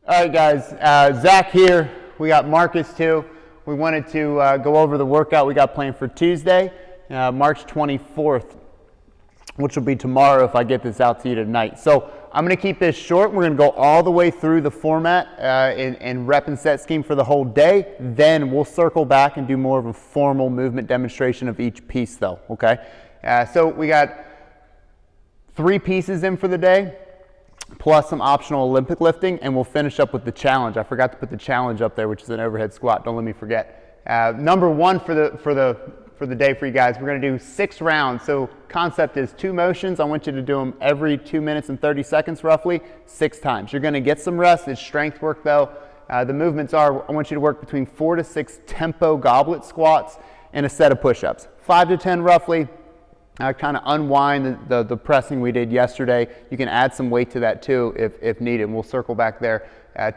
All right, guys, Zach here. We got Marcus too. We wanted to go over the workout we got planned for Tuesday, March 24th, which will be tomorrow if I get this out to you tonight. So I'm going to keep this short. We're going to go all the way through the format and rep and set scheme for the whole day. Then we'll circle back and do more of a formal movement demonstration of each piece though, okay? So we got 3 pieces in for the day, plus some optional Olympic lifting, and we'll finish up with the challenge. I forgot to put the challenge up there, which is an overhead squat. Don't let me forget. Number 1 for the day for you guys, we're going to do 6 rounds. So concept is 2 motions. I want you to do them every 2 minutes and 30 seconds roughly, 6 times. You're going to get some rest. It's strength work though. The movements are, I want you to work between 4 to 6 tempo goblet squats and a set of push-ups. 5 to 10 roughly. Kind of unwind the pressing we did yesterday. You can add some weight to that too if needed, and we'll circle back there.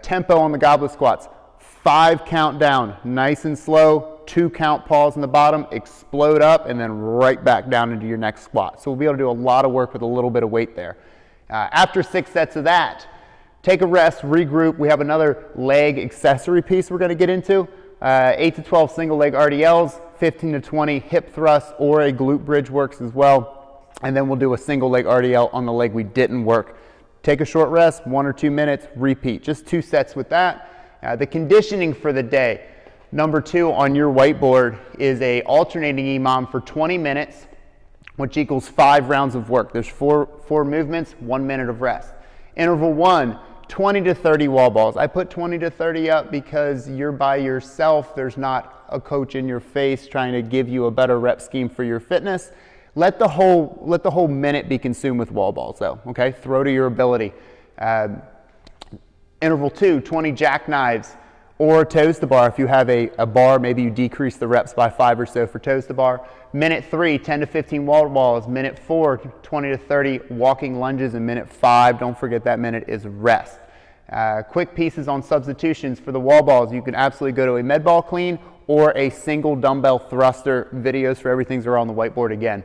Tempo on the goblet squats, 5 count down, nice and slow, 2 count pause in the bottom, explode up, and then right back down into your next squat. So we'll be able to do a lot of work with a little bit of weight there. After 6 sets of that, take a rest, regroup. We have another leg accessory piece we're going to get into. 8 to 12 single leg RDLs, 15 to 20 hip thrusts, or a glute bridge works as well. And then we'll do a single leg RDL on the leg we didn't work. Take a short rest, 1 or 2 minutes, repeat. Just 2 sets with that. The conditioning for the day, number 2 on your whiteboard, is a alternating EMOM for 20 minutes, which equals 5 rounds of work. There's 4 movements, 1 minute of rest. Interval 1, 20 to 30 wall balls. I put 20 to 30 up because you're by yourself. There's not a coach in your face trying to give you a better rep scheme for your fitness. Let the whole minute be consumed with wall balls though, okay? Throw to your ability. Interval 2, 20 jackknives or toes to bar. If you have a bar, maybe you decrease the reps by 5 or so for toes to bar. Minute 3, 10 to 15 wall balls. Minute 4, 20 to 30 walking lunges. And minute 5, don't forget that minute is rest. Quick pieces on substitutions for the wall balls. You can absolutely go to a med ball clean or a single dumbbell thruster. Videos for everything are on the whiteboard again.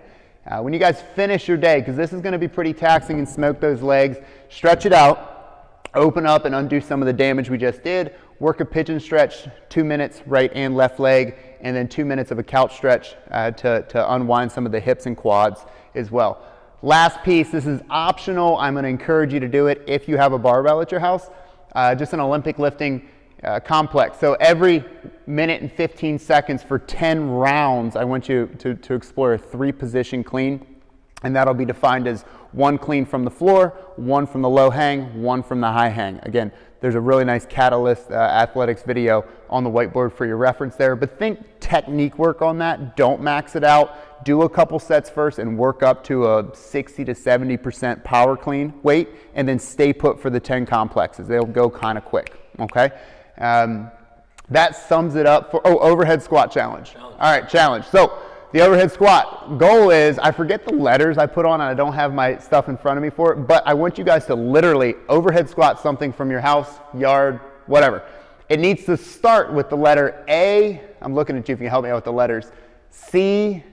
When you guys finish your day, because this is going to be pretty taxing and smoke those legs, stretch it out, open up and undo some of the damage we just did. Work a pigeon stretch, 2 minutes right and left leg, and then 2 minutes of a couch stretch to unwind some of the hips and quads as well. Last piece, this is optional. I'm going to encourage you to do it if you have a barbell at your house. Just an Olympic lifting complex. So every minute and 15 seconds for 10 rounds, I want you to explore a 3-position clean. And that'll be defined as 1 clean from the floor, 1 from the low hang, 1 from the high hang. Again, there's a really nice Catalyst athletics video on the whiteboard for your reference there. But think technique work on that. Don't max it out. Do a couple sets first and work up to a 60 to 70% power clean weight, and then stay put for the 10 complexes. They'll go kind of quick, okay? That sums it up for, overhead squat challenge. All right, challenge. So the overhead squat goal is, I forget the letters I put on and I don't have my stuff in front of me for it, but I want you guys to literally overhead squat something from your house, yard, whatever. It needs to start with the letter A. I'm looking at you if you can help me out with the letters. C.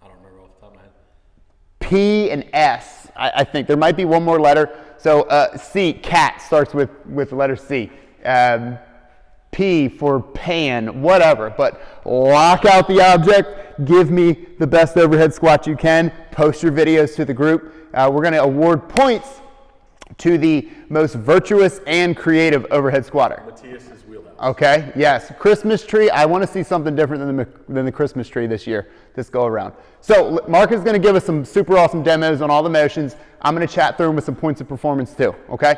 I don't remember off the top of my head. P and S. I think there might be one more letter. So C, cat, starts with the letter C. P for pan, whatever, but lock out the object, give me the best overhead squat you can, post your videos to the group. We're going to award points to the most virtuous and creative overhead squatter. Matthias's wheelhouse. Okay, yes, Christmas tree. I want to see something different than the Christmas tree this year, this go around. So Mark is going to give us some super awesome demos on all the motions. I'm going to chat through them with some points of performance too, okay?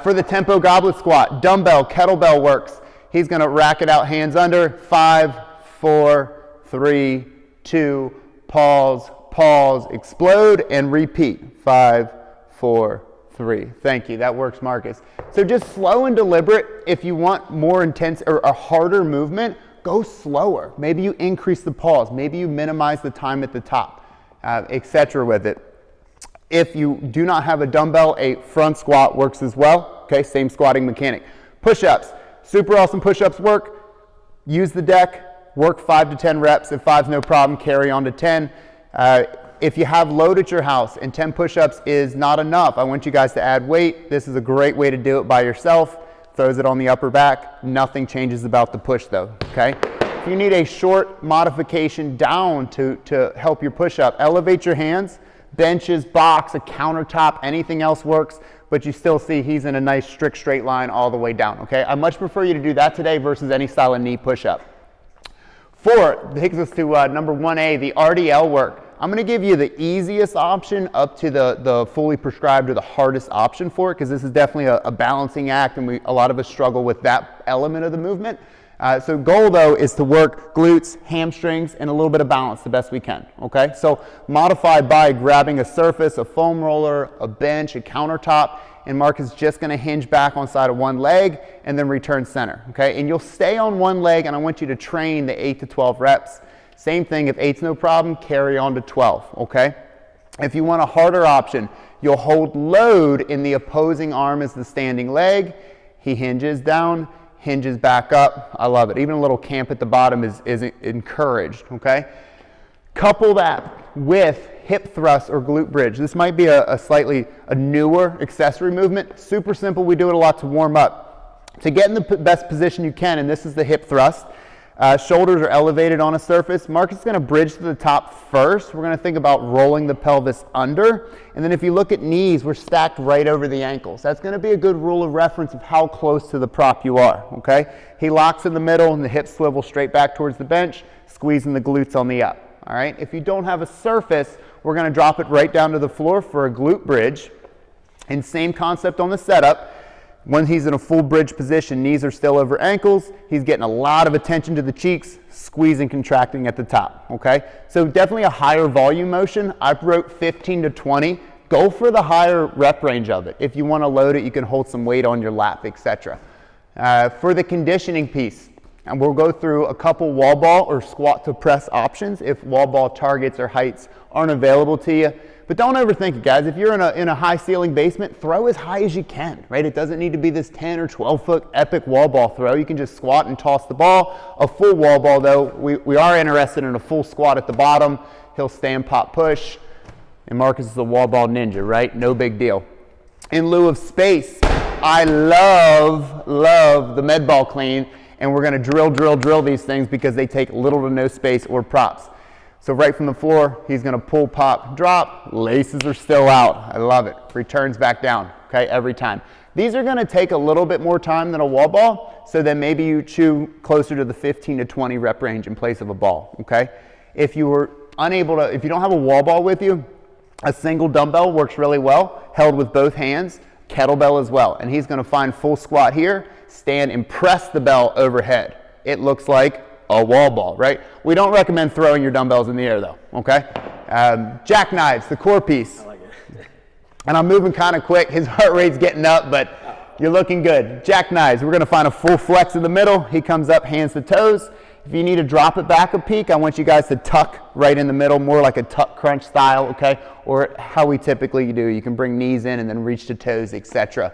For the tempo goblet squat, dumbbell, kettlebell works. He's going to rack it out, hands under, 5, 4, 3, 2, pause, explode, and repeat. 5, 4, 3. Thank you. That works, Marcus. So just slow and deliberate. If you want more intense or a harder movement, go slower. Maybe you increase the pause. Maybe you minimize the time at the top, etc. with it. If you do not have a dumbbell, a front squat works as well. Okay, same squatting mechanic. Push-ups. Super awesome push-ups work. Use the deck. Work 5 to 10 reps. If 5's no problem, carry on to 10. if you have load at your house and 10 push-ups is not enough, I want you guys to add weight. This is a great way to do it by yourself. Throws it on the upper back. Nothing changes about the push though, okay? If you need a short modification down to help your push-up, elevate your hands. Benches, box, a countertop, anything else works, but you still see he's in a nice strict straight line all the way down, okay? I much prefer you to do that today versus any style of knee push-up. 4 takes us to number 1A, the RDL work. I'm gonna give you the easiest option up to the fully prescribed or the hardest option for it, because this is definitely a balancing act, and a lot of us struggle with that element of the movement. So goal though is to work glutes, hamstrings, and a little bit of balance the best we can, okay? So modify by grabbing a surface, a foam roller, a bench, a countertop, and Mark is just gonna hinge back on side of one leg and then return center, okay? And you'll stay on one leg, and I want you to train the 8 to 12 reps. Same thing, if 8's no problem, carry on to 12, okay? If you want a harder option, you'll hold load in the opposing arm as the standing leg. He hinges down, hinges back up. I love it. Even a little camp at the bottom is encouraged, okay? Couple that with hip thrust or glute bridge. This might be a slightly newer accessory movement. Super simple. We do it a lot to warm up. To get in the best position you can, and this is the hip thrust. Shoulders are elevated on a surface. Mark is going to bridge to the top first. We're going to think about rolling the pelvis under. And then if you look at knees, we're stacked right over the ankles. That's going to be a good rule of reference of how close to the prop you are, okay? He locks in the middle and the hips swivel straight back towards the bench, squeezing the glutes on the up, all right? If you don't have a surface, we're going to drop it right down to the floor for a glute bridge. And same concept on the setup. When he's in a full bridge position, knees are still over ankles. He's getting a lot of attention to the cheeks, squeezing, contracting at the top, okay? So definitely a higher volume motion. I wrote 15 to 20. Go for the higher rep range of it. If you want to load it, you can hold some weight on your lap, etc. For the conditioning piece, and we'll go through a couple wall ball or squat to press options if wall ball targets or heights aren't available to you. But don't overthink it, guys. If you're in a high ceiling basement, throw as high as you can, right? It doesn't need to be this 10 or 12 foot epic wall ball throw. You can just squat and toss the ball. A full wall ball though, we are interested in a full squat at the bottom. He'll stand, pop, push. And Marcus is the wall ball ninja, right? No big deal. In lieu of space, I love the med ball clean, and we're gonna drill these things because they take little to no space or props. So right from the floor, he's gonna pull, pop, drop. Laces are still out. I love it. Returns back down, okay, every time. These are gonna take a little bit more time than a wall ball, so then maybe you chew closer to the 15 to 20 rep range in place of a ball, okay? If you were unable to, if you don't have a wall ball with you, a single dumbbell works really well, held with both hands, kettlebell as well. And he's gonna find full squat here, stand and press the bell overhead. It looks like a wall ball, right? We don't recommend throwing your dumbbells in the air though, okay? Jackknives, the core piece. I like it. And I'm moving kind of quick. His heart rate's getting up, but you're looking good. Jackknives, we're gonna find a full flex in the middle. He comes up, hands to toes. If you need to drop it back a peak, I want you guys to tuck right in the middle, more like a tuck crunch style, okay? Or how we typically do. You can bring knees in and then reach to toes, etc.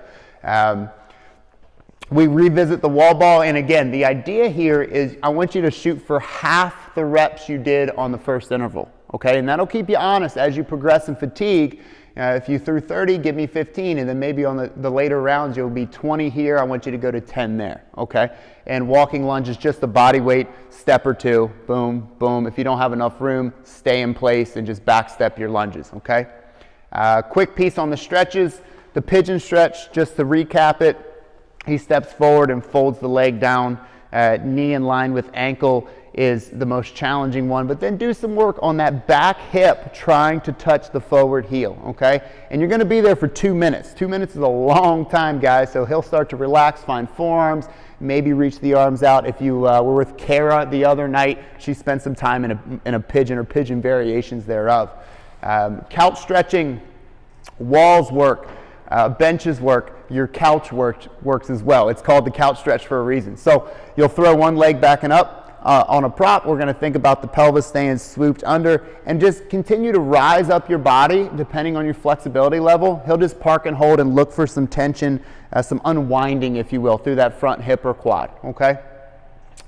We revisit the wall ball, and again, the idea here is I want you to shoot for half the reps you did on the first interval, okay? And that'll keep you honest as you progress in fatigue. If you threw 30, give me 15, and then maybe on the later rounds, you'll be 20 here. I want you to go to 10 there, okay? And walking lunge is just a body weight, step or two, boom, boom. If you don't have enough room, stay in place and just back step your lunges, okay? Quick piece on the stretches. The pigeon stretch, just to recap it, he steps forward and folds the leg down. Knee in line with ankle is the most challenging one, but then do some work on that back hip trying to touch the forward heel, okay? And you're gonna be there for 2 minutes. 2 minutes is a long time, guys, so he'll start to relax, find forearms, maybe reach the arms out. If you were with Kara the other night, she spent some time in a pigeon or pigeon variations thereof. Couch stretching, walls work, benches work, your couch works as well. It's called the couch stretch for a reason. So you'll throw one leg back and up on a prop. We're going to think about the pelvis staying swooped under and just continue to rise up your body depending on your flexibility level. He'll just park and hold and look for some tension, some unwinding, if you will, through that front hip or quad, okay?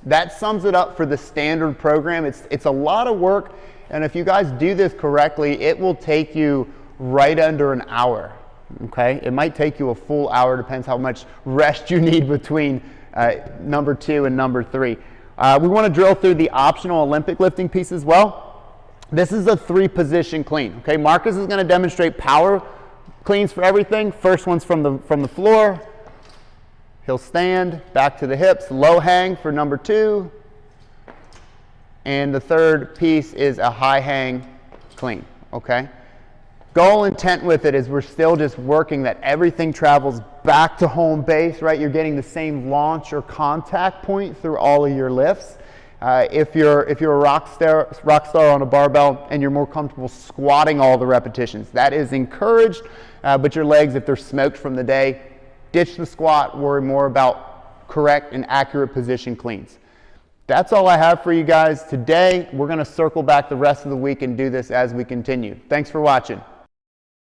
That sums it up for the standard program. It's a lot of work. And if you guys do this correctly, it will take you right under an hour. Okay, it might take you a full hour, depends how much rest you need between number 2 and number 3. We want to drill through the optional Olympic lifting piece as well. This is a 3-position clean. Okay, Marcus is going to demonstrate power cleans for everything. First one's from the floor. He'll stand back to the hips, low hang for number 2. And the third piece is a high hang clean. Okay. Goal intent with it is we're still just working that everything travels back to home base, right? You're getting the same launch or contact point through all of your lifts. If you're a rock star on a barbell and you're more comfortable squatting all the repetitions, that is encouraged. But your legs, if they're smoked from the day, ditch the squat. Worry more about correct and accurate position cleans. That's all I have for you guys today. We're going to circle back the rest of the week and do this as we continue. Thanks for watching.